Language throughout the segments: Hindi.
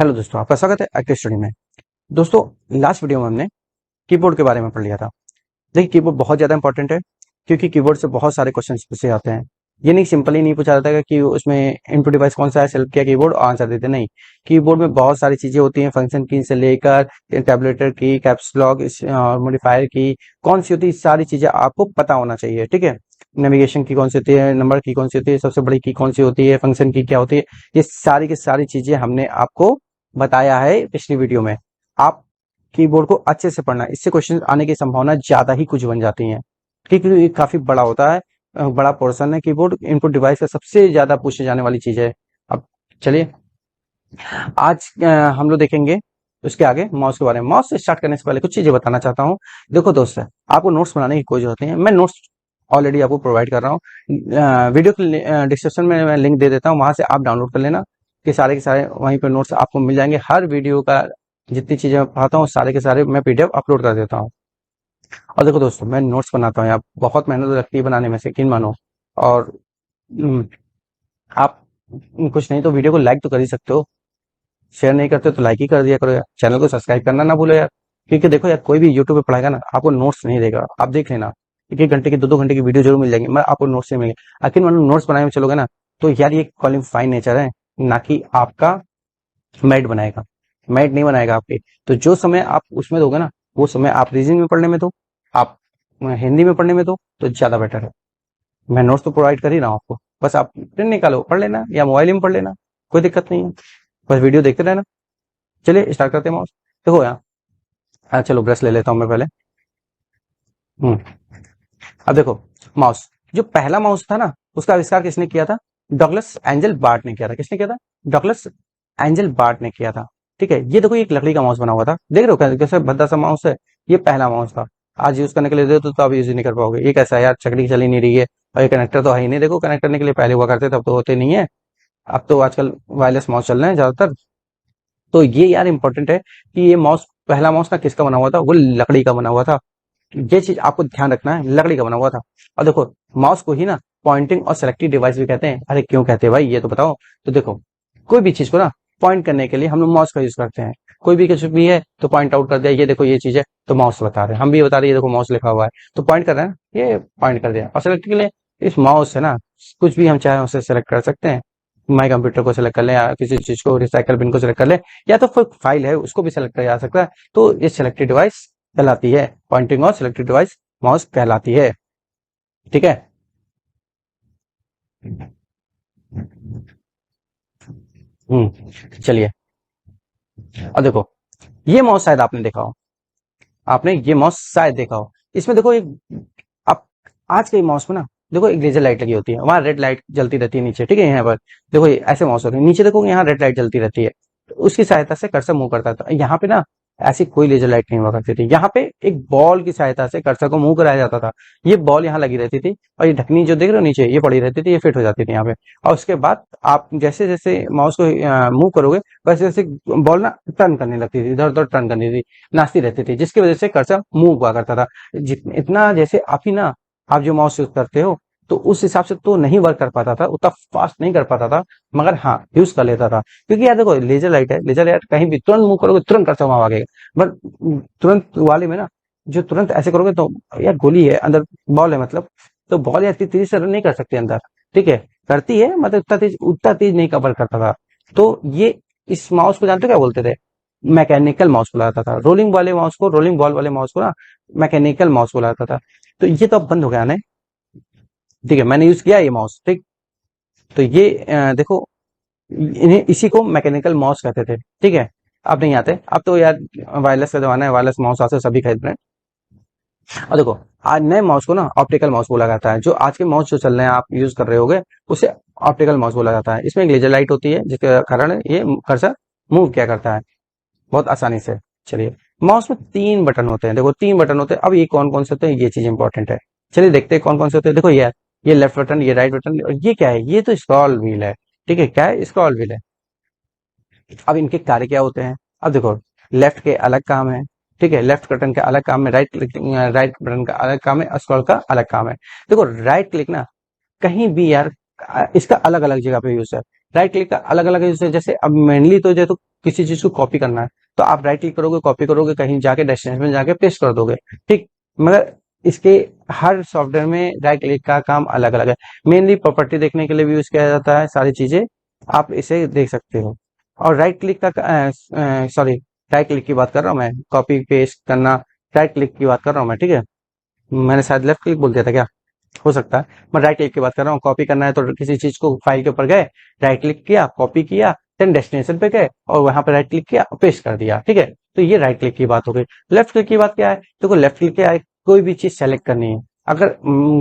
हेलो दोस्तों, आपका स्वागत है एक्टिव स्टडी में। दोस्तों, लास्ट वीडियो में हमने कीबोर्ड के बारे में पढ़ लिया था। देखिए, कीबोर्ड बहुत ज़्यादा इंपॉर्टेंट है क्योंकि कीबोर्ड से बहुत सारे क्वेश्चन पूछे जाते हैं। ये नहीं सिंपली नहीं पूछा जाता है कि उसमें इनपुट डिवाइस कौन सा है, सेलेक्ट किया कीबोर्ड और आंसर देते नहीं। कीबोर्ड में बहुत सारी चीज़ें होती हैं, फंक्शन की से लेकर टैबलेटर की, कैप्स लॉक, मॉडिफायर की, कौन सी होती है, सारी चीज़ें आपको पता होना चाहिए। ठीक है, नेविगेशन की कौन सी होती है, नंबर की कौन सी होती है, सबसे बड़ी की कौन सी होती है, फंक्शन की क्या होती है, ये सारी की सारी चीज़ें हमने आपको बताया है पिछली वीडियो में। आप कीबोर्ड को अच्छे से पढ़ना, इससे क्वेश्चन आने की संभावना ज्यादा ही कुछ बन जाती है क्योंकि ये काफी बड़ा होता है, बड़ा पोर्शन है। कीबोर्ड इनपुट डिवाइस का सबसे ज्यादा पूछे जाने वाली चीज है। अब चलिए, आज हम लोग देखेंगे उसके आगे माउस के बारे में। माउस से स्टार्ट करने से पहले कुछ चीजें बताना चाहता हूँ। देखो दोस्त, आपको नोट्स बनाने की कोई जरूरत नहीं है, मैं नोट्स ऑलरेडी आपको प्रोवाइड कर रहा हूँ। वीडियो के डिस्क्रिप्शन में मैं लिंक दे देता हूँ, वहां से आप डाउनलोड कर लेना कि सारे के सारे वहीं पर नोट्स आपको मिल जाएंगे। हर वीडियो का जितनी चीजें मैं पढ़ाता हूँ सारे के सारे मैं पीडीएफ अपलोड कर देता हूँ। और देखो दोस्तों, मैं नोट्स बनाता हूँ यार, बहुत मेहनत लगती है बनाने में, से यकीन मानो। और हम्म, आप कुछ नहीं तो वीडियो को लाइक तो कर ही सकते हो, शेयर नहीं करते तो लाइक ही कर दिया करो यार। चैनल को सब्सक्राइब करना ना भूलो यार, क्योंकि देखो यार, कोई भी यूट्यूब पे पढ़ाएगा ना, आपको नोट्स नहीं देगा। आप देख लेना, एक एक घंटे की, दो दो घंटे की वीडियो जरूर मिल जाएंगे, मगर आपको नोट्स नहीं मिलेंगे। आखिर मानो नोट्स बनाने में चलोगे ना, तो यार ये क्वालिफाइड नेचर है, ना कि आपका मैट बनाएगा। मैट नहीं बनाएगा आपके। तो जो समय आप उसमें दोगे ना, वो समय आप रीजनिंग में पढ़ने में दो, आप हिंदी में पढ़ने में दो, तो ज्यादा बेटर है। मैं नोट्स तो प्रोवाइड कर ही रहा हूँ आपको, बस आप प्रिंट निकालो, पढ़ लेना या मोबाइल में पढ़ लेना, कोई दिक्कत नहीं है। बस वीडियो देखते रहना। चलिए स्टार्ट करते हैं माउस। देखो यहाँ, चलो ब्रश ले लेता हूँ मैं पहले। हम्म अब देखो, माउस, जो पहला माउस था ना, उसका आविष्कार किसने किया था? डॉगलस एंजल बार्ट ने किया था। किसने किया था? डॉगलस एंजल बार्ट ने किया था। ठीक है, ये देखो, एक लकड़ी का माउस बना हुआ था, देख रहे हो कैसे भद्दा सा माउस है। ये पहला माउस था। आज यूज करने के लिए दे तो आप यूज ही नहीं कर पाओगे। ये कैसा है यार, चकड़ी चल ही नहीं रही है, और ये कनेक्टर तो है ही नहीं। देखो, कनेक्ट करने के लिए पहले हुआ करते थे, अब तो होते नहीं है। अब तो आजकल वायरलेस माउस चल रहे हैं ज्यादातर। तो ये यार इंपॉर्टेंट है कि ये माउस, पहला माउस ना किसका बना हुआ था? वो लकड़ी का बना हुआ था। ये चीज आपको ध्यान रखना है, लकड़ी का बना हुआ था। और देखो, माउस को ही ना पॉइंटिंग और सेलेक्टिव डिवाइस भी कहते हैं। अरे क्यों कहते हैं भाई, ये तो बताओ। तो देखो, कोई भी चीज को ना पॉइंट करने के लिए हम लोग माउस का यूज करते हैं। कोई भी कुछ भी है तो पॉइंट आउट कर दिया, ये देखो ये चीज है, तो माउस बता रहे हैं। हम भी बता रहे हैं, ये देखो माउस लिखा हुआ है, तो पॉइंट कर रहे हैं, ये पॉइंट कर दिया। और सेलेक्ट के लिए इस माउस से ना कुछ भी हम चाहे उसे सेलेक्ट कर सकते हैं। माई कंप्यूटर को सिलेक्ट कर ले, या किसी चीज को, रिसाइकल बिन को सिलेक्ट कर ले, या तो फिर फाइल है उसको भी सिलेक्ट किया जा सकता है। तो ये सिलेक्टिव डिवाइस कहलाती है, पॉइंटिंग और सिलेक्टिव डिवाइस माउस कहलाती है। ठीक है। चलिए, अब देखो, ये माउस शायद आपने देखा हो, आपने ये माउस शायद देखा हो। इसमें देखो एक, आप आज के माउस में ना, देखो एक लेजर लाइट लगी होती है, वहां रेड लाइट जलती रहती है नीचे। ठीक है, यहाँ पर देखो, ये ऐसे माउस होते हैं, नीचे देखो यहाँ रेड लाइट जलती रहती है। तो उसकी सहायता से कर्सर मूव करता था। यहाँ पे ना ऐसी कोई लेजर लाइट नहीं हुआ करती थी। यहाँ पे एक बॉल की सहायता से कर्सर को मूव कराया जाता था। ये बॉल यहाँ लगी रहती थी, और ये ढकनी जो देख रहे हो नीचे, ये पड़ी रहती थी, ये फिट हो जाती थी यहाँ पे। और उसके बाद आप जैसे जैसे माउस को मूव करोगे, वैसे वैसे बॉल ना टर्न करने लगती थी, इधर उधर टर्न करनी थी, नाचती रहती थी, जिसकी वजह से कर्सर मूव हुआ करता था। इतना जैसे आप ही ना, आप जो माउस यूज करते हो, तो उस हिसाब से तो नहीं वर्क कर पाता था, उतना फास्ट नहीं कर पाता था, मगर हाँ यूज कर लेता था। क्योंकि यार देखो, लेजर लाइट है, लेजर लाइट कहीं भी तुरंत मूव करोगे, तुरंत कर्सर वहां भागेगा। बट तुरंत वाले में ना, जो तुरंत ऐसे करोगे तो यार गोली है अंदर, बॉल है मतलब, तो बॉल या इतनी तेजी से रन नहीं कर सकती अंदर। ठीक है, करती है मतलब उतना तेज नहीं कवर करता था। तो ये, इस माउस को जानते हो क्या बोलते थे? मैकेनिकल माउस बोला जाता था। रोलिंग वाले माउस को, रोलिंग बॉल वाले माउस को ना मैकेनिकल माउस बोला जाता था। तो ये तो अब बंद हो गया ना। ठीक है, मैंने यूज किया ये माउस। ठीक, तो ये देखो, इन्हें इसी को मैकेनिकल माउस कहते थे। ठीक है, अब नहीं आते, अब तो यार वायरलेस का जमाना है, वायरलेस माउस आते सभी खरीद रहे हैं। और देखो, आज नए माउस को ना ऑप्टिकल माउस बोला जाता है। जो आज के माउस जो चल रहे हैं, आप यूज कर रहे होगे, उसे ऑप्टिकल माउस बोला जाता है। इसमें एक लेजर लाइट होती है, जिसके कारण ये कर्सर मूव किया करता है बहुत आसानी से। चलिए, माउस में 3 बटन होते हैं। देखो, 3 बटन होते हैं। अब ये कौन कौन से होते हैं, ये चीज इंपॉर्टेंट है। चलिए देखते हैं कौन कौन से होते हैं। देखो ये लेफ्ट बटन, ये राइट बटन, और ये क्या है? ये तो स्क्रॉल व्हील है। ठीक है, क्या है? स्क्रॉल व्हील है। अब इनके कार्य क्या होते हैं? अब देखो, लेफ्ट के अलग काम है। ठीक है, लेफ्ट बटन का अलग काम है, राइट बटन का अलग काम है, स्क्रॉल का अलग काम है। देखो, राइट क्लिक ना कहीं भी यार, इसका अलग अलग जगह पे यूज है। राइट क्लिक का अलग अलग यूज है। जैसे अब मेनली तो किसी चीज को कॉपी करना है तो आप राइट क्लिक करोगे, कॉपी करोगे, कहीं जाके डेस्टिनेशन में जाके पेस्ट कर दोगे, ठीक। मगर इसके हर सॉफ्टवेयर में राइट क्लिक का काम अलग अलग है। मेनली प्रॉपर्टी देखने के लिए भी यूज किया जाता है, सारी चीजें आप इसे देख सकते हो। और राइट क्लिक का सॉरी, राइट क्लिक की बात कर रहा हूँ मैं, कॉपी पेस्ट करना राइट क्लिक की बात कर रहा हूँ मैं, ठीक है। मैंने शायद लेफ्ट क्लिक बोल दिया था क्या, हो सकता है। मैं राइट क्लिक की बात कर रहा हूँ। कॉपी करना है तो किसी चीज को फाइल के ऊपर गए, राइट क्लिक किया, कॉपी किया, देन डेस्टिनेशन पे गए और वहां पे राइट क्लिक किया, पेस्ट कर दिया, ठीक है। तो ये राइट क्लिक की बात हो गई। लेफ्ट क्लिक की बात क्या है, देखो लेफ्ट क्लिक क्या है, कोई भी चीज सेलेक्ट करनी है। अगर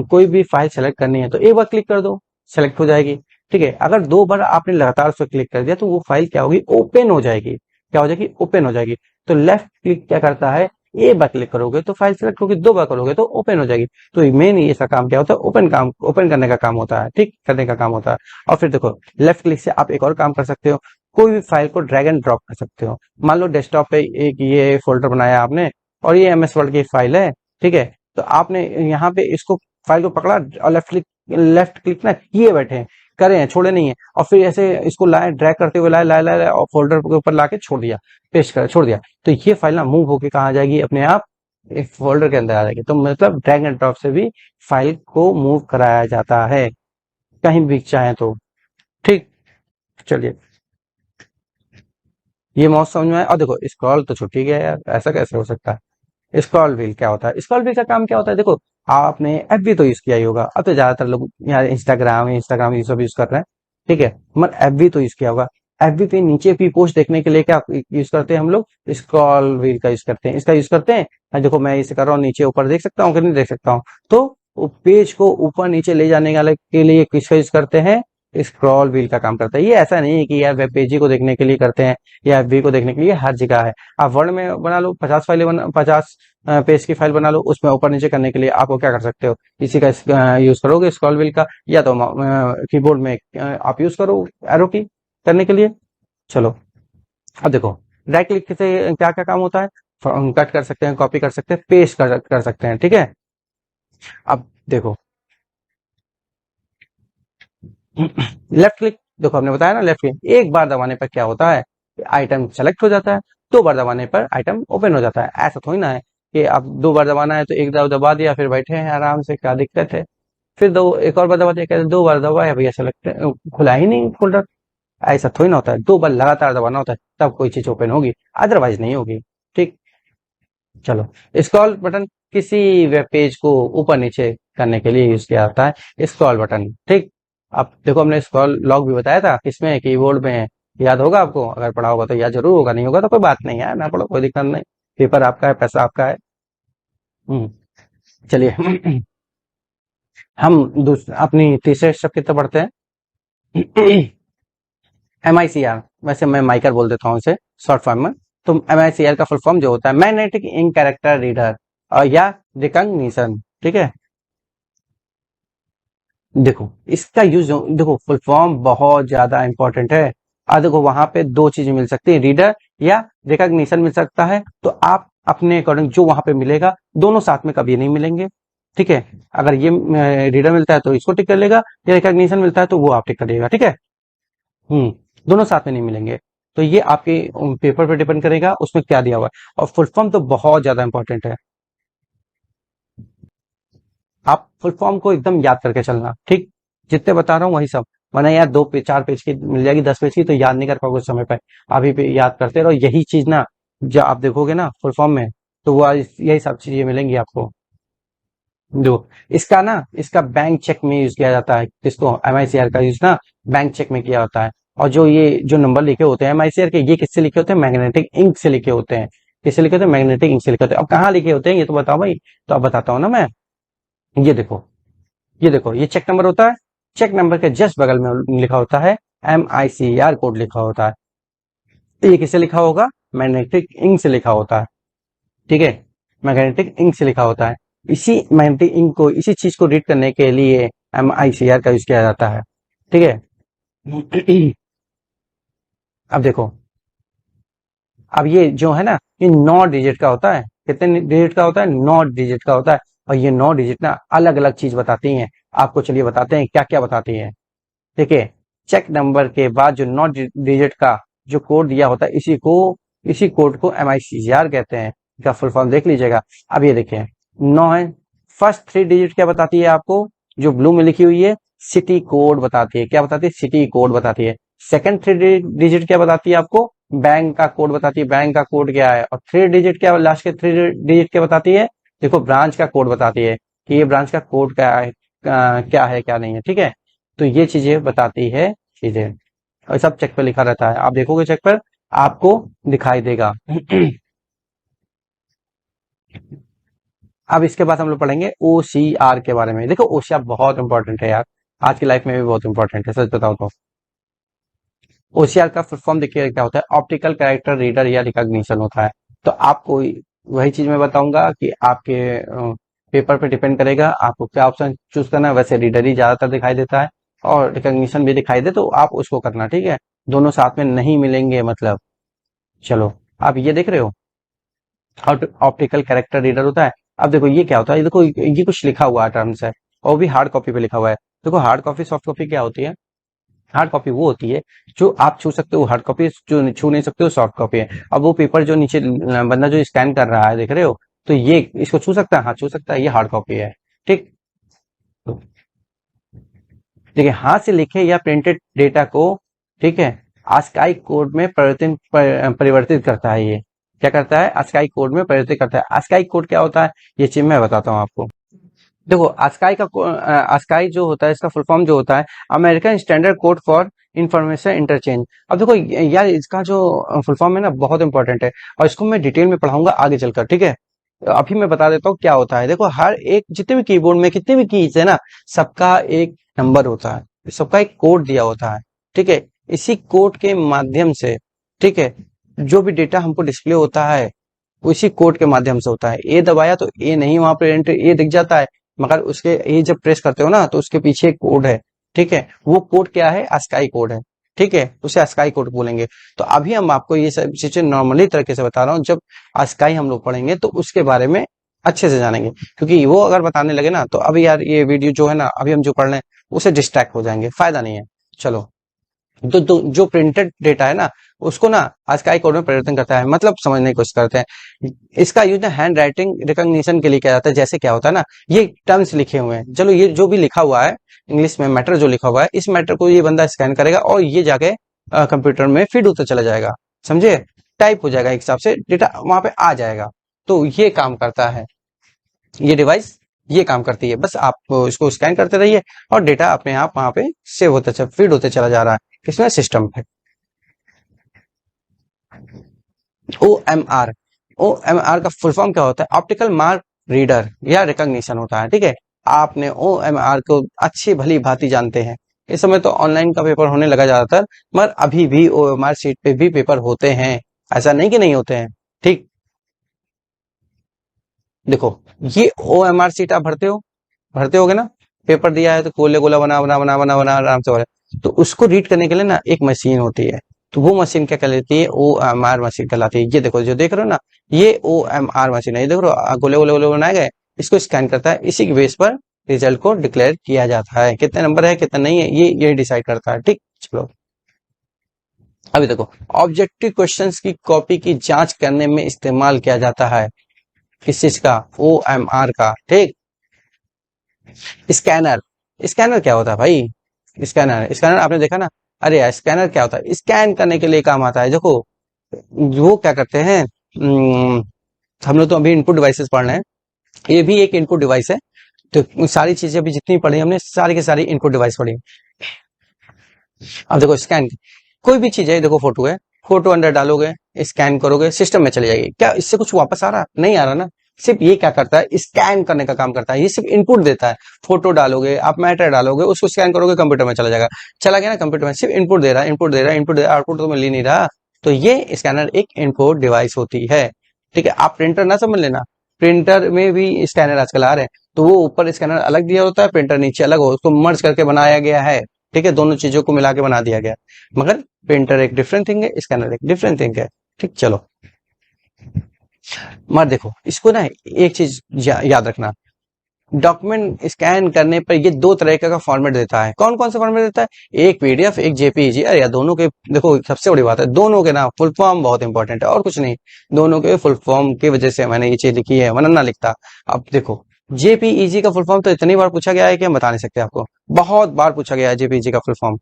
कोई भी फाइल सेलेक्ट करनी है तो एक बार क्लिक कर दो, सेलेक्ट हो जाएगी, ठीक है। अगर दो बार आपने लगातार उस पर क्लिक कर दिया तो वो फाइल क्या होगी, ओपन हो जाएगी। क्या हो जाएगी, ओपन हो जाएगी। तो लेफ्ट क्लिक क्या करता है, एक बार क्लिक करोगे तो फाइल सेलेक्ट होगी, दो बार करोगे तो ओपन हो जाएगी। तो मेन ये सा काम क्या होता है, ओपन करने का काम होता है, ठीक, करने का काम होता है। और फिर देखो लेफ्ट क्लिक से आप एक और काम कर सकते हो, कोई भी फाइल को ड्रैग एंड ड्रॉप कर सकते हो। मान लो डेस्कटॉप पे एक ये फोल्डर बनाया आपने और ये एमएस वर्ड की फाइल है, ठीक है। तो आपने यहाँ पे इसको फाइल को पकड़ा और लेफ्ट क्लिक ना किए बैठे हैं, करे हैं, छोड़े नहीं है। और फिर ऐसे इसको लाए, ड्रैग करते हुए लाए लाए लाए लाए और फोल्डर के ऊपर लाके छोड़ दिया, पेस्ट कर छोड़ दिया। तो ये फाइल ना मूव होके कहाँ आ जाएगी, अपने आप एक फोल्डर के अंदर आ जाएगी। तो मतलब ड्रैग एंड ड्रॉप से भी फाइल को मूव कराया जाता है, कहीं भी चाहे तो, ठीक। चलिए, ये माउस समझ में आया। और देखो स्क्रॉल तो छुट्टी गया यार, ऐसा कैसे हो सकता है। स्क्रॉल व्हील क्या होता है, स्क्रॉल व्हील का काम क्या होता है, देखो आपने एफबी तो यूज किया ही होगा। अब तो ज्यादातर लोग यार इंस्टाग्राम इंस्टाग्राम ये सब यूज कर रहे हैं, ठीक है। मगर एफबी तो यूज किया होगा। एफबी पे नीचे की पोस्ट देखने के लिए क्या यूज करते हैं हम लोग, स्क्रॉल व्हील का यूज करते हैं, इसका यूज करते हैं। देखो मैं इसे कर रहा हूँ, नीचे ऊपर देख सकता हूँ कि नहीं देख सकता हूँ। तो पेज को ऊपर नीचे ले जाने वाले के लिए किसका यूज करते हैं, स्क्रॉल व्हील का काम करता है। ये ऐसा नहीं है कि यार वेब पेज ही को देखने के लिए करते हैं या एफबी को देखने के लिए, हर जगह है। आप वर्ड में बना लो 50 पेज की फाइल बना लो, उसमें ऊपर नीचे करने के लिए आपको क्या कर सकते हो, इसी का यूज करोगे स्क्रॉल व्हील का, या तो कीबोर्ड में आप यूज करो एरो की करने के लिए। चलो अब देखो राइट क्लिक से क्या क्या काम होता है, कट कर सकते हैं, कॉपी कर सकते हैं, पेस्ट कर सकते हैं, ठीक है। अब देखो लेफ्ट क्लिक, देखो हमने बताया ना लेफ्ट क्लिक एक बार दबाने पर क्या होता है, आइटम सेलेक्ट हो जाता है, दो बार दबाने पर आइटम ओपन हो जाता है। ऐसा थोड़ी ना है कि आप दो बार दबाना है तो एक दबाव दबा दिया फिर बैठे हैं आराम से, क्या दिक्कत है। फिर दो एक और बार दबा दिया, कहते दो बार दबाया भैया सेलेक्ट खुला ही नहीं फोल्डर। ऐसा थोड़ी ना होता है, दो बार लगातार दबाना होता है तब कोई चीज ओपन होगी, अदरवाइज नहीं होगी, ठीक। चलो स्क्रॉल बटन किसी वेब पेज को ऊपर नीचे करने के लिए यूज किया जाता है स्क्रॉल बटन, ठीक। अब देखो हमने स्क्रॉल लॉक भी बताया था किसमें, कीबोर्ड में, याद होगा आपको, अगर पढ़ा होगा तो याद जरूर होगा, नहीं होगा तो कोई बात नहीं है, ना पढ़ो कोई दिक्कत नहीं, पेपर आपका है, पैसा आपका है। चलिए हम अपनी तीसरे स्टेप की तरफ बढ़ते हैं। MICR, वैसे मैं माइकर बोल देता हूँ इसे शॉर्ट फॉर्म में। तो MICR का फुल फॉर्म जो होता है मैग्नेटिक इंक कैरेक्टर रीडर या रिकॉग्निशन, ठीक है। देखो इसका यूज, देखो फुल फॉर्म बहुत ज्यादा इंपॉर्टेंट है। देखो वहां पे दो चीजें मिल सकती है, रीडर या रिकॉग्निशन मिल सकता है। तो आप अपने अकॉर्डिंग जो वहां पे मिलेगा, दोनों साथ में कभी नहीं मिलेंगे, ठीक है। अगर ये रीडर मिलता है तो इसको टिक कर लेगा, या रिकॉग्निशन मिलता है तो वो आप टिक कर लेगा, ठीक है। दोनों साथ में नहीं मिलेंगे। तो ये आपके पेपर पे डिपेंड करेगा उसमें क्या दिया हुआ है। और फुल फॉर्म तो बहुत ज्यादा इंपॉर्टेंट है, आप फुल फॉर्म को एकदम याद करके चलना, ठीक। जितने बता रहा हूँ वही सब, वरना यार दो पेज 4 पेज की मिल जाएगी, 10 पेज की तो याद नहीं कर पाओगे उस समय पे। अभी पे याद करते रहो, यही चीज ना जब आप देखोगे ना फुल फॉर्म में, तो वो यही सब चीजें मिलेंगी आपको। दो इसका बैंक चेक में यूज किया जाता है, इसको MICR का यूज ना बैंक चेक में किया होता है। और जो ये जो नंबर लिखे होते हैं MICR के, ये किससे लिखे होते हैं, मैग्नेटिक इंक से लिखे होते हैं। किससे लिखे होते हैं, मैग्नेटिक इंक से लिखे होते हैं। अब कहाँ लिखे होते हैं ये तो बताओ भाई, तो अब बताता हूँ ना मैं। ये देखो, ये चेक नंबर होता है, चेक नंबर के जस्ट बगल में लिखा होता है MICR कोड लिखा होता है। तो ये किससे लिखा होगा, मैग्नेटिक इंक से लिखा होता है, ठीक है। मैग्नेटिक इंक से लिखा होता है। इसी मैग्नेटिक इंक को, इसी चीज को रीड करने के लिए MICR का यूज किया जाता है, ठीक है। अब देखो, अब ये जो है ना, ये 9 डिजिट का होता है। कितने डिजिट का होता है, 9 डिजिट का होता है। और ये 9 डिजिट ना अलग अलग चीज बताती हैं आपको। चलिए बताते हैं क्या क्या बताती है, ठीक है। चेक नंबर के बाद जो 9 डिजिट का जो कोड दिया होता है इसी कोड को MICR कहते हैं। इसका फुल फॉर्म देख लीजिएगा। अब ये देखिए 9 है, फर्स्ट 3 डिजिट क्या बताती है आपको, जो ब्लू में लिखी हुई है सिटी कोड बताती है। क्या बताती है? सिटी कोड बताती है। सेकंड 3 डिजिट क्या बताती है आपको? बैंक का कोड बताती है। बैंक का कोड क्या है? और 3 डिजिट क्या, लास्ट के 3 डिजिट क्या बताती है? देखो ब्रांच का कोड बताती है कि ये ब्रांच का कोड क्या है, क्या है क्या नहीं है। ठीक है, तो ये चीजें बताती है चीजें, और सब चेक पर लिखा रहता है। आप देखोगे चेक पर आपको दिखाई देगा। अब इसके बाद हम लोग पढ़ेंगे OCR के बारे में। देखो OCR बहुत इंपॉर्टेंट है यार, आज की लाइफ में भी बहुत इंपॉर्टेंट है, सच बताओ तो। OCR का फुल फॉर्म देखिए क्या होता है, ऑप्टिकल कैरेक्टर रीडर या रिकॉग्निशन होता है। तो आपको वही चीज मैं बताऊंगा कि आपके पेपर पे डिपेंड करेगा आपको क्या ऑप्शन चूज करना है। वैसे रीडर ही ज्यादातर दिखाई देता है और रिकॉग्निशन भी दिखाई दे तो आप उसको करना। ठीक है, दोनों साथ में नहीं मिलेंगे मतलब। चलो, आप ये देख रहे हो ऑप्टिकल कैरेक्टर रीडर होता है। अब देखो ये क्या होता है, ये देखो ये कुछ लिखा हुआ है टर्म्स है, और भी हार्ड कॉपी पे लिखा हुआ है। देखो हार्ड कॉपी सॉफ्ट कॉपी क्या होती है? हार्ड कॉपी वो होती है जो आप छू सकते हो, हार्ड कॉपी जो छू नहीं सकते हो सॉफ्ट कॉपी है। अब वो पेपर जो नीचे बंदा जो स्कैन कर रहा है देख रहे हो, तो ये इसको छू सकता है, हाँ छू सकता है, ये हार्ड कॉपी है। ठीक, देखिए हाथ से लिखे या प्रिंटेड डेटा को, ठीक है, ASCII कोड में परिवर्तित करता है। ये क्या करता है? ASCII कोड में परिवर्तित करता है। ASCII कोड क्या होता है ये चीज मैं बताता हूँ आपको। देखो ASCII जो होता है इसका फुल फॉर्म जो होता है American standard code for information interchange. अब देखो यार इसका जो फुल फॉर्म है ना बहुत इंपॉर्टेंट है, और इसको मैं डिटेल में पढ़ाऊंगा आगे चलकर। ठीक है, अभी मैं बता देता हूँ क्या होता है। देखो हर एक जितने भी कीबोर्ड में कितने भी कीज है ना, सबका एक नंबर होता है, सबका एक कोड दिया होता है। ठीक है, इसी कोड के माध्यम से, ठीक है, जो भी डेटा हमको डिस्प्ले होता है उसी कोड के माध्यम से होता है। ए दबाया तो ए नहीं वहां पे एंटर ए दिख जाता है, मगर उसके ए जब प्रेस करते हो ना तो उसके पीछे एक कोड है। ठीक है, वो कोड क्या है? ASCII कोड है। ठीक है, उसे ASCII कोड बोलेंगे। तो अभी हम आपको ये सब चीजें नॉर्मली तरीके से बता रहा हूँ, जब ASCII हम लोग पढ़ेंगे तो उसके बारे में अच्छे से जानेंगे, क्योंकि वो अगर बताने लगे ना तो अभी यार ये वीडियो जो है ना अभी हम जो पढ़ रहे हैं उसे डिस्ट्रैक्ट हो जाएंगे, फायदा नहीं है। चलो, तो जो प्रिंटेड डेटा है ना उसको ना ASCII कोड में परिवर्तन करता है, मतलब समझने की कोशिश करते हैं। इसका यूज ना हैंड राइटिंग रिकॉग्निशन के लिए किया जाता है। जैसे क्या होता है ना, ये टर्म्स लिखे हुए हैं, चलो ये जो भी लिखा हुआ है इंग्लिश में मैटर जो लिखा हुआ है, इस मैटर को ये बंदा स्कैन करेगा और ये जाके कंप्यूटर में फीड होता चला जाएगा, समझे, टाइप हो जाएगा, एक हिसाब से डेटा वहां पे आ जाएगा। तो ये काम करता है ये डिवाइस, ये काम करती है। बस आप इसको स्कैन करते रहिए और डेटा अपने आप वहां पे सेव होते फीड होते चला जा रहा है, किसमें? सिस्टम पे। OMR, OMR का फुल फॉर्म क्या होता है? ऑप्टिकल मार्क रीडर या रिकॉग्निशन होता है। ठीक है, आपने OMR को अच्छी भली भांति जानते हैं। इस समय तो ऑनलाइन का पेपर होने लगा ज्यादातर, मगर अभी भी OMR सीट पे भी पेपर होते हैं, ऐसा नहीं कि नहीं होते हैं। ठीक, देखो ये OMR सीट आप भरते होगे ना, पेपर दिया है तो गोले गोला बना बना बना बना बना आराम से हो रहा है, तो उसको रीड करने के लिए ना एक मशीन होती है, तो वो मशीन क्या कहलाती है? OMR मशीन कहलाती है। ये देखो जो देख रहे हो ना, ये OMR मशीन है, ये देख रहे हो गोले गोले गोले बनाए गए, इसको स्कैन करता है, इसी के बेस पर रिजल्ट को डिक्लेयर किया जाता है। कितने नंबर है कितना नहीं है ये डिसाइड करता है। ठीक, चलो अभी देखो ऑब्जेक्टिव क्वेश्चंस की कॉपी की जांच करने में इस्तेमाल किया जाता है, किस चीज का? OMR का। ठीक, स्कैनर, स्कैनर क्या होता है भाई? स्कैनर आपने देखा ना, अरे यार स्कैनर क्या होता है? स्कैन करने के लिए काम आता है। देखो वो क्या करते हैं, हम लोग तो अभी इनपुट डिवाइसेस पढ़ रहे हैं, ये भी एक इनपुट डिवाइस है। तो सारी चीजें अभी जितनी पढ़ी हमने सारी की सारी इनपुट डिवाइस पढ़ी। अब देखो स्कैन, कोई भी चीज है, देखो फोटो है, फोटो अंदर डालोगे स्कैन करोगे सिस्टम में चली जाएगी, क्या इससे कुछ वापस आ रहा? नहीं आ रहा ना। सिर्फ ये क्या करता है? स्कैन करने का काम करता है, ये सिर्फ इनपुट देता है। फोटो डालोगे आप, मैटर डालोगे, उसको स्कैन करोगे कंप्यूटर में चला जाएगा, चला गया ना कंप्यूटर में, सिर्फ इनपुट दे रहा है, इनपुट दे रहा है, इनपुट दे रहा है, आउटपुट तो मिल ही नहीं रहा। तो ये स्कैनर एक इनपुट डिवाइस होती है। ठीक है, आप प्रिंटर ना समझ लेना, प्रिंटर में भी स्कैनर आजकल आ रहे हैं, तो वो ऊपर स्कैनर अलग दिया होता है, प्रिंटर नीचे अलग हो, उसको मर्ज करके बनाया गया है। ठीक है, दोनों चीजों को मिला के बना दिया गया, मगर प्रिंटर एक डिफरेंट थिंग है, स्कैनर एक डिफरेंट थिंग है। ठीक, चलो मगर देखो इसको ना एक चीज याद रखना, डॉक्यूमेंट स्कैन करने पर ये दो तरह का फॉर्मेट देता है। कौन कौन सा फॉर्मेट देता है? एक पीडीएफ, एक जेपीईजी। अरे यार दोनों के, देखो सबसे बड़ी बात है दोनों के ना फुल फॉर्म बहुत इंपॉर्टेंट है और कुछ नहीं। दोनों के फुल फॉर्म की वजह से मैंने ये चीज लिखी है, वरना ना लिखता। अब देखो जेपीईजी का फुल फॉर्म तो इतनी बार पूछा गया है कि हम बता नहीं सकते आपको। बहुत बार पूछा गया है जेपीईजी का फुल फॉर्म।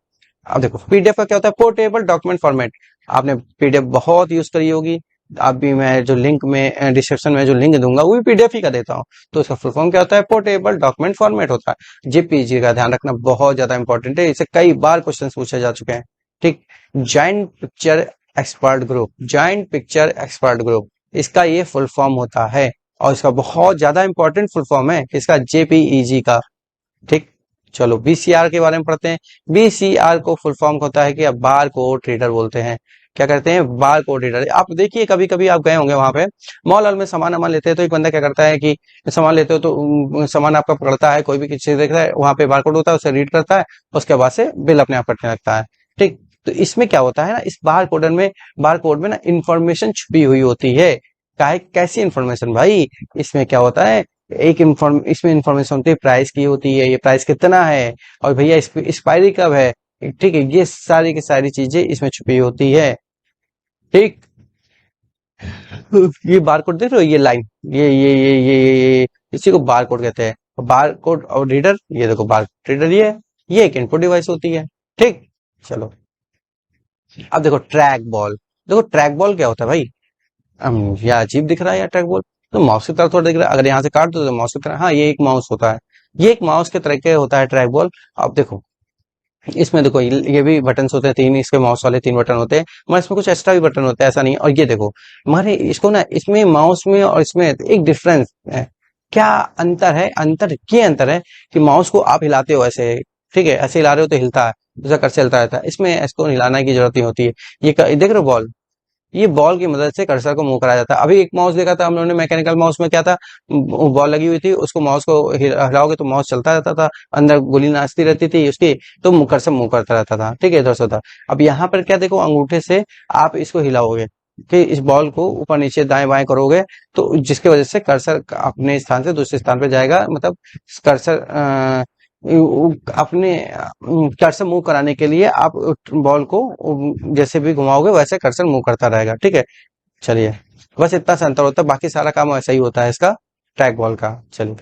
अब देखो पीडीएफ का क्या होता है? Portable document format. आपने पीडीएफ बहुत यूज करी होगी। अभी मैं जो लिंक में डिस्क्रिप्शन में जो लिंक दूंगा वो भी पीडीएफ ही का देता हूँ। तो इसका फुल फॉर्म क्या होता है? पोर्टेबल डॉक्यूमेंट फॉर्मेट होता है। जेपीजी का ध्यान रखना बहुत ज्यादा इंपॉर्टेंट है, इसे कई बार क्वेश्चन पूछे जा चुके हैं। ठीक। Joint picture expert group, joint picture expert group, इसका ये फुल फॉर्म होता है और इसका बहुत ज्यादा इंपॉर्टेंट फुल फॉर्म है इसका, जेपीईजी का। ठीक। चलो बीसीआर के बारे में पढ़ते हैं। बीसीआर को फुल फॉर्म होता है कि अब बार कोड रीडर बोलते हैं। क्या करते हैं? Bar code reader. आप देखिए कभी कभी आप गए होंगे वहां पे मॉल में सामान वामान लेते हैं, तो एक बंदा क्या करता है कि सामान लेते हो तो सामान आपका पकड़ता है, कोई भी चीज देखता है वहां पे बार कोड होता है, उसे रीड करता है, उसके बाद से बिल अपने आप कटने लगता है। ठीक। तो इसमें क्या होता है ना, इस बार कोड में ना इंफॉर्मेशन छुपी हुई होती है। कैसी इंफॉर्मेशन भाई? इसमें क्या होता है, इसमें इंफॉर्मेशन होती है प्राइस की होती है, ये प्राइस कितना है और भैया एक्सपायरी कब है। ठीक है, ये सारी की सारी चीजें इसमें छुपी होती है। ठीक। ये बारकोड देख रहे हो, ये लाइन, ये इसी को बारकोड कहते हैं। बारकोड और रीडर, ये देखो बार रीडर, ये एक इनपुट डिवाइस होती है। ठीक। चलो अब देखो ट्रैक बॉल। देखो ट्रैक बॉल क्या होता है भाई? या अजीब दिख रहा है यार ट्रैक बॉल, तो माउस की तरह थोड़ा दिख रहा है। अगर यहाँ से काट दो तो माउस की तरह, हाँ ये एक माउस होता है, ये एक माउस के तरह के होता है ट्रैक बॉल। अब देखो इसमें देखो ये भी बटन होते हैं तीन, इसके माउस वाले तीन बटन होते हैं, मगर इसमें कुछ एक्स्ट्रा भी बटन होते हैं, ऐसा नहीं है। और ये देखो हमारे इसको ना, इसमें माउस में और इसमें एक डिफरेंस है। क्या अंतर है? अंतर है कि माउस को आप हिलाते हो ऐसे, ठीक है, ऐसे हिला रहे हो तो हिलता है, दूसरा कर से हिलता रहता है। इसमें इसको हिलाने की जरूरत नहीं होती है। देख रहे हो बॉल, ये बॉल की मदद से कर्सर को मूव कराया जाता है। अभी एक माउस देखा था हम लोगों ने, मैकेनिकल माउस में क्या था, बॉल लगी हुई थी, उसको माउस को हिलाओगे तो माउस चलता रहता था, अंदर गोली नाचती रहती थी उसकी, तो कर्सर मूव करता रहता था। ठीक है, इधर से उधर। अब यहाँ पर क्या देखो, अंगूठे से आप इसको हिलाओगे कि इस बॉल को ऊपर नीचे दाएं बाएं करोगे, तो जिसकी वजह से कर्सर अपने स्थान से दूसरे स्थान पर जाएगा। मतलब कर्सर अपने कर्सर मूव कराने के लिए आप बॉल को जैसे भी घुमाओगे वैसे कर्सर मूव करता रहेगा। ठीक है। चलिए, बस इतना सा अंतर होता है, बाकी सारा काम वैसा ही होता है इसका ट्रैक बॉल का। चलिए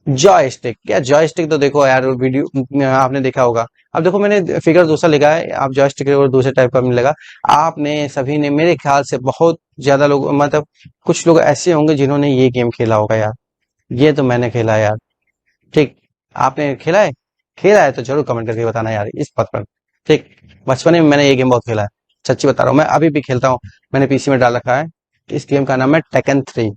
जॉयस्टिक, क्या जॉयस्टिक तो देखो यार वीडियो आपने देखा होगा। अब देखो मैंने फिगर दूसरा लिखा है, आप जॉयस्टिक और दूसरे टाइप का मिलेगा। आपने सभी ने मेरे ख्याल से बहुत ज्यादा लोग, मतलब कुछ लोग ऐसे होंगे जिन्होंने ये गेम खेला होगा यार। ये तो मैंने खेला है यार। ठीक। आपने खेला है? खेला है तो जरूर कमेंट करके बताना यार इस बात पर। ठीक। बचपन में मैंने ये गेम बहुत खेला है, सच्ची बता रहा हूँ, मैं अभी भी खेलता हूँ। मैंने पीसी में डाल रखा है। इस गेम का नाम है टेकन 3।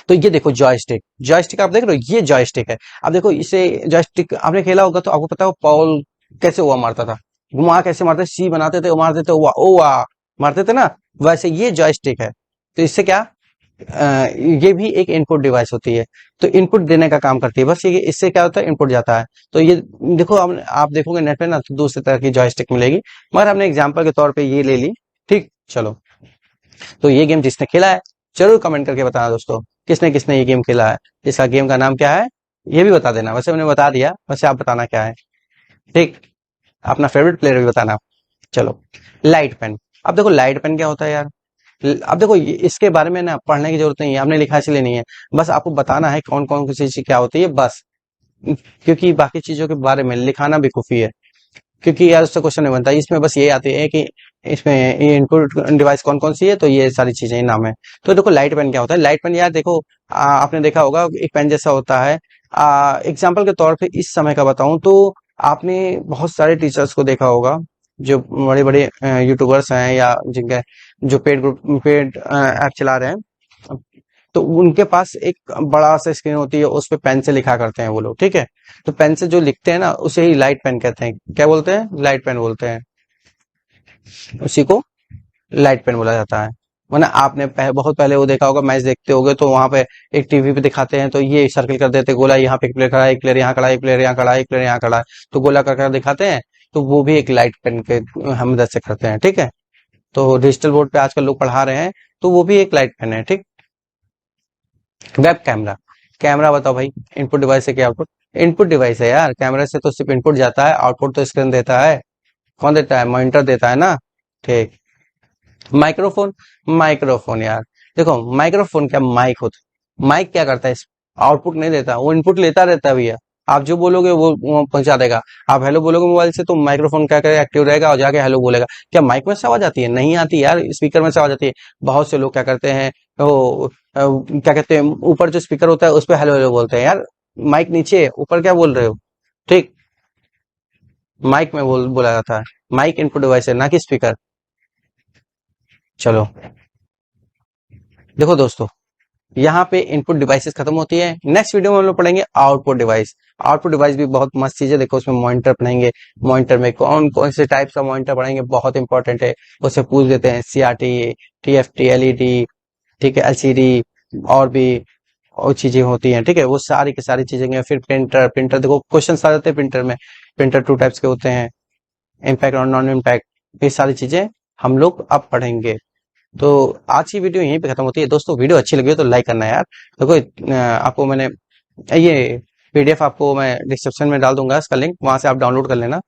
तो ये देखो जॉयस्टिक, जॉयस्टिक आप देख रहे हो, ये जॉयस्टिक है। अब देखो इसे जॉयस्टिक आपने खेला होगा तो आपको पता हो पॉल कैसे हुआ मारता था, घुमा कैसे मारते, सी बनाते थे, मारते थे, ओ वाह मारते थे ना, वैसे ये जॉयस्टिक है। तो इससे क्या, ये भी एक इनपुट डिवाइस होती है, तो इनपुट देने का काम करती है बस। ये इससे क्या होता है, इनपुट जाता है। तो ये देखो आप देखोगे नेट पे ना तो दूसरी तरह की जॉयस्टिक मिलेगी, मगर हमने एग्जांपल के तौर पे ये ले ली। ठीक। चलो, तो ये गेम जिसने खेला है जरूर कमेंट करके बताना दोस्तों, किसने किसने ये गेम खेला है। इसका गेम का नाम क्या है ये भी बता देना, वैसे मैंने बता दिया, वैसे आप बताना क्या है। ठीक। अपना फेवरेट प्लेयर भी बताना। चलो लाइट पेन। अब देखो लाइट पेन क्या होता है यार, अब देखो इसके बारे में ना पढ़ने की जरूरत नहीं है, आपने लिखा इसलिए नहीं है, बस आपको बताना है कौन कौन सी चीज क्या होती है बस। क्योंकि बाकी चीजों के बारे में लिखाना भी कुफी है, क्योंकि यार उससे क्वेश्चन नहीं बनता। इसमें बस ये आती है कि इसमें ये इनपुट डिवाइस कौन कौन सी है, तो ये सारी चीजें ही नाम है। तो देखो लाइट पेन क्या होता है, लाइट पेन यार देखो आपने देखा होगा एक पेन जैसा होता है। एग्जाम्पल के तौर पे इस समय का बताऊं तो आपने बहुत सारे टीचर्स को देखा होगा जो बड़े बड़े यूट्यूबर्स हैं या जिनके जो पेड ऐप चला रहे हैं, तो उनके पास एक बड़ा सा स्क्रीन होती है, उस पे पेन से लिखा करते हैं वो लोग। ठीक है, तो पेन से जो लिखते हैं ना उसे ही लाइट पेन कहते हैं। क्या बोलते हैं? लाइट पेन बोलते हैं, उसी को लाइट पेन बोला जाता है। वरना आपने बहुत पहले वो देखा होगा, मैच देखते होगे तो वहां पे एक टीवी पे दिखाते हैं तो ये सर्कल कर देते, गोला यहाँ पे एक प्लेयर खड़ा है, एक प्लेयर यहाँ खड़ा है, एक प्लेयर यहाँ खड़ा है, एक प्लेयर यहाँ खड़ा है, तो गोला कर दिखाते हैं। तो वो भी एक लाइट पेन के हम मदद से करते हैं। ठीक है, तो डिजिटल बोर्ड पे आजकल लोग पढ़ा रहे हैं, तो वो भी एक लाइट पेन है। ठीक। वेब कैमरा, कैमरा बताओ भाई, इनपुट डिवाइस है क्या आउटपुट? इनपुट डिवाइस है यार, कैमरा से तो सिर्फ इनपुट जाता है, आउटपुट तो स्क्रीन देता है। कौन देता है? मॉनिटर देता है ना। ठीक। माइक्रोफोन, माइक्रोफोन यार, देखो माइक्रोफोन क्या, माइक होता, माइक क्या करता है? आउटपुट नहीं देता, वो इनपुट लेता रहता है भैया। आप जो बोलोगे वो पहुंचा देगा। आप हेलो बोलोगे मोबाइल से तो माइक्रोफोन क्या करेगा, एक्टिव रहेगा और जाके हेलो बोलेगा। क्या माइक में से आवाज आती है? नहीं आती यार, स्पीकर में से आवाज आती है। बहुत से लोग क्या करते हैं, वो क्या कहते हैं, ऊपर जो स्पीकर होता है उस पर हेलो हेलो बोलते हैं यार। माइक नीचे है, ऊपर क्या बोल रहे हो? ठीक। माइक में बोला जाता है। माइक इनपुट डिवाइस है, ना कि स्पीकर। चलो, देखो दोस्तों, यहाँ पे इनपुट डिवाइसेस खत्म होती है। नेक्स्ट वीडियो में हम लोग पढ़ेंगे आउटपुट डिवाइस। आउटपुट डिवाइस भी बहुत मस्त चीज है। देखो उसमें मॉनिटर पढ़ेंगे, मॉनिटर में कौन कौन से टाइप्स का मॉनिटर पढ़ेंगे, बहुत इंपॉर्टेंट है। उससे पूछ देते हैं सीआरटी, टीएफटी, एलईडी, ठीक है, एलसीडी, और भी और चीजें होती हैं। ठीक है, वो सारी की सारी चीजें हैं। फिर प्रिंटर, प्रिंटर देखो क्वेश्चन आ जाते हैं प्रिंटर में। प्रिंटर टू टाइप्स के होते हैं, इम्पैक्ट और नॉन इम्पैक्ट। ये सारी चीजें हम लोग अब पढ़ेंगे। तो आज की वीडियो यहीं पे खत्म होती है। दोस्तों वीडियो अच्छी लगी हो तो लाइक करना यार। देखो आपको मैंने ये पीडीएफ आपको मैं डिस्क्रिप्शन में डाल दूंगा, इसका लिंक, वहां से आप डाउनलोड कर लेना।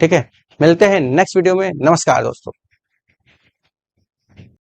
ठीक है, मिलते हैं नेक्स्ट वीडियो में। नमस्कार दोस्तों।